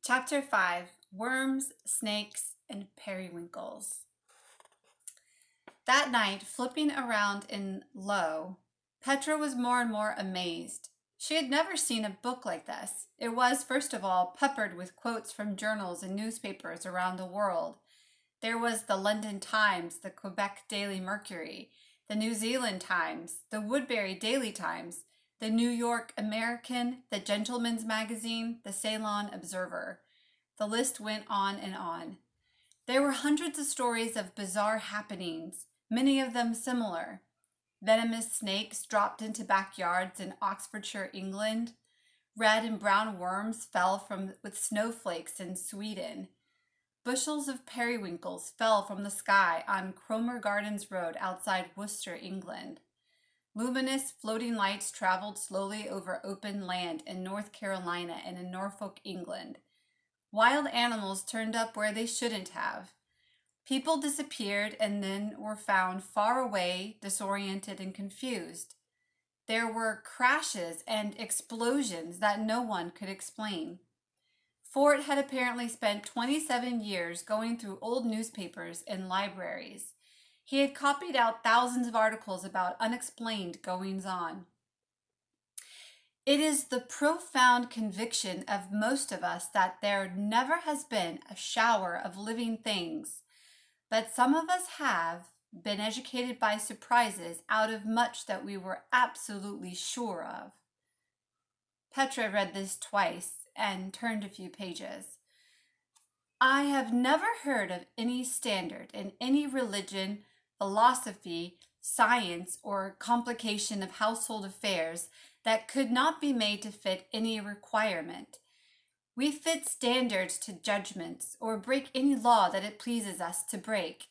Chapter 5, Worms, Snakes, and Periwinkles. That night, flipping around in Low, Petra was more and more amazed. She had never seen a book like this. It was, first of all, peppered with quotes from journals and newspapers around the world. There was the London Times, the Quebec Daily Mercury, the New Zealand Times, the Woodbury Daily Times, the New York American, the Gentleman's Magazine, the Ceylon Observer. The list went on and on. There were hundreds of stories of bizarre happenings, many of them similar. Venomous snakes dropped into backyards in Oxfordshire, England. Red and brown worms fell with snowflakes in Sweden. Bushels of periwinkles fell from the sky on Cromer Gardens Road outside Worcester, England. Luminous floating lights traveled slowly over open land in North Carolina and in Norfolk, England. Wild animals turned up where they shouldn't have. People disappeared and then were found far away, disoriented and confused. There were crashes and explosions that no one could explain. Fort had apparently spent 27 years going through old newspapers and libraries. He had copied out thousands of articles about unexplained goings-on. It is the profound conviction of most of us that there never has been a shower of living things, but some of us have been educated by surprises out of much that we were absolutely sure of. Petra read this twice and turned a few pages. I have never heard of any standard in any religion, philosophy, science, or complication of household affairs that could not be made to fit any requirement. We fit standards to judgments, or break any law that it pleases us to break.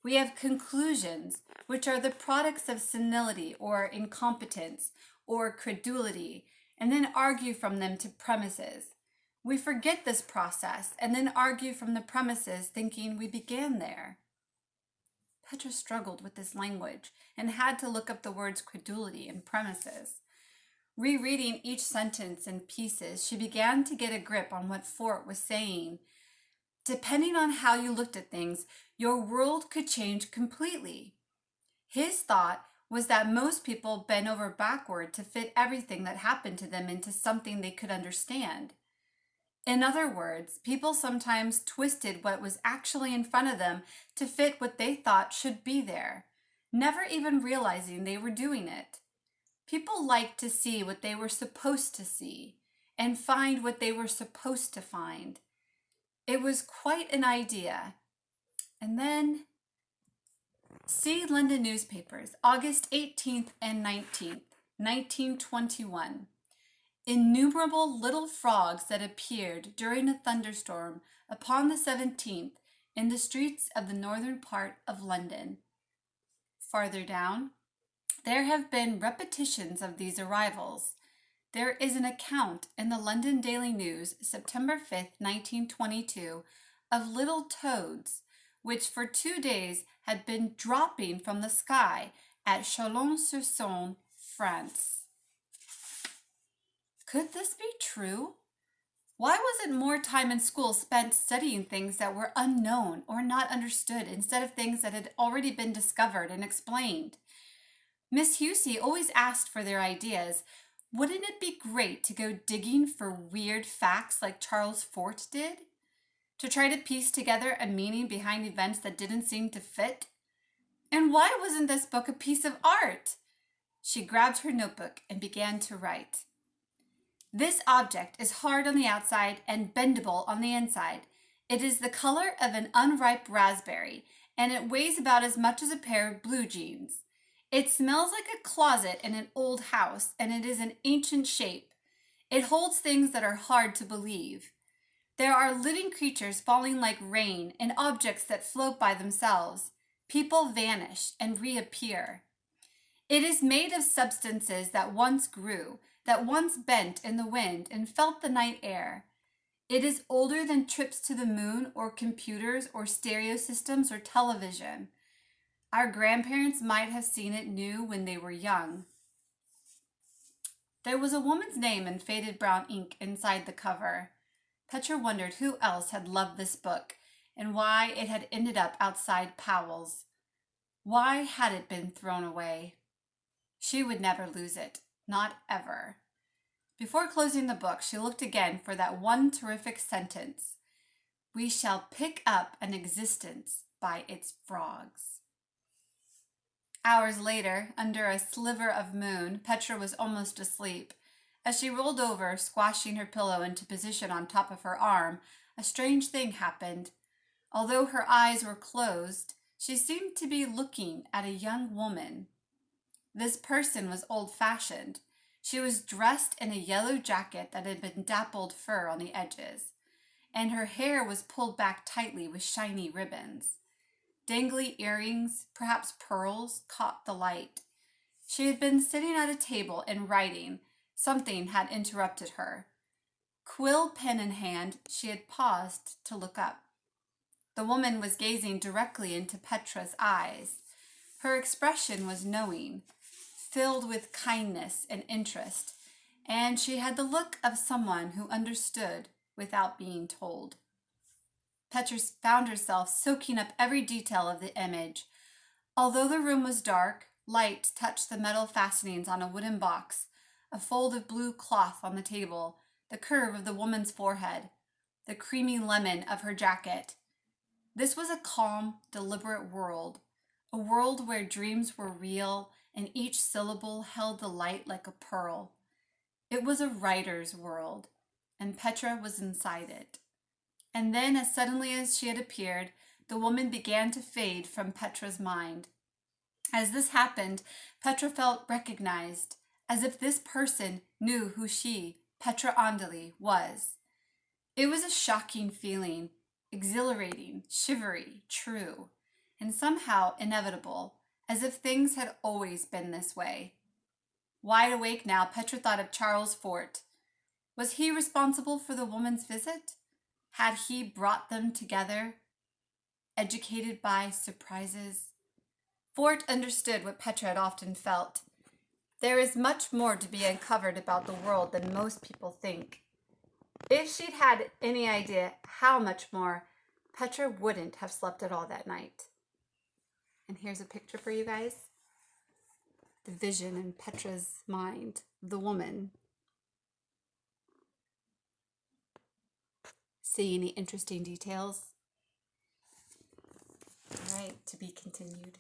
We have conclusions, which are the products of senility or incompetence or credulity, and then argue from them to premises. We forget this process and then argue from the premises, thinking we began there. Petra struggled with this language and had to look up the words credulity and premises. Rereading each sentence in pieces, she began to get a grip on what Fort was saying. Depending on how you looked at things, your world could change completely. His thought was that most people bent over backward to fit everything that happened to them into something they could understand. In other words, people sometimes twisted what was actually in front of them to fit what they thought should be there, never even realizing they were doing it. People liked to see what they were supposed to see and find what they were supposed to find. It was quite an idea. And then, see London newspapers, August 18th and 19th, 1921. Innumerable little frogs that appeared during a thunderstorm upon the 17th in the streets of the northern part of London. Farther down, there have been repetitions of these arrivals. There is an account in the London Daily News, September 5th, 1922, of little toads, which for 2 days had been dropping from the sky at Chalon-sur-Saône, France. Could this be true? Why wasn't more time in school spent studying things that were unknown or not understood instead of things that had already been discovered and explained? Miss Husey always asked for their ideas. Wouldn't it be great to go digging for weird facts like Charles Fort did? To try to piece together a meaning behind events that didn't seem to fit? And why wasn't this book a piece of art? She grabbed her notebook and began to write. This object is hard on the outside and bendable on the inside. It is the color of an unripe raspberry, and it weighs about as much as a pair of blue jeans. It smells like a closet in an old house, and it is an ancient shape. It holds things that are hard to believe. There are living creatures falling like rain and objects that float by themselves. People vanish and reappear. It is made of substances that once grew, that once bent in the wind and felt the night air. It is older than trips to the moon or computers or stereo systems or television. Our grandparents might have seen it new when they were young. There was a woman's name in faded brown ink inside the cover. Petra wondered who else had loved this book and why it had ended up outside Powell's. Why had it been thrown away? She would never lose it, not ever. Before closing the book, she looked again for that one terrific sentence: "We shall pick up an existence by its frogs." Hours later, under a sliver of moon, Petra was almost asleep. As she rolled over, squashing her pillow into position on top of her arm, a strange thing happened. Although her eyes were closed, she seemed to be looking at a young woman. This person was old-fashioned. She was dressed in a yellow jacket that had been dappled fur on the edges, and her hair was pulled back tightly with shiny ribbons. Dangly earrings, perhaps pearls, caught the light. She had been sitting at a table and writing. Something had interrupted her. Quill pen in hand, she had paused to look up. The woman was gazing directly into Petra's eyes. Her expression was knowing, filled with kindness and interest, and she had the look of someone who understood without being told. Petra found herself soaking up every detail of the image. Although the room was dark, light touched the metal fastenings on a wooden box, a fold of blue cloth on the table, the curve of the woman's forehead, the creamy lemon of her jacket. This was a calm, deliberate world, a world where dreams were real and each syllable held the light like a pearl. It was a writer's world, and Petra was inside it. And then, as suddenly as she had appeared, the woman began to fade from Petra's mind. As this happened, Petra felt recognized, as if this person knew who she, Petra Andeli, was. It was a shocking feeling, exhilarating, shivery, true, and somehow inevitable, as if things had always been this way. Wide awake now, Petra thought of Charles Fort. Was he responsible for the woman's visit? Had he brought them together, educated by surprises? Fort understood what Petra had often felt. There is much more to be uncovered about the world than most people think. If she'd had any idea how much more, Petra wouldn't have slept at all that night. And here's a picture for you guys. The vision in Petra's mind, the woman. See any interesting details? All right, to be continued.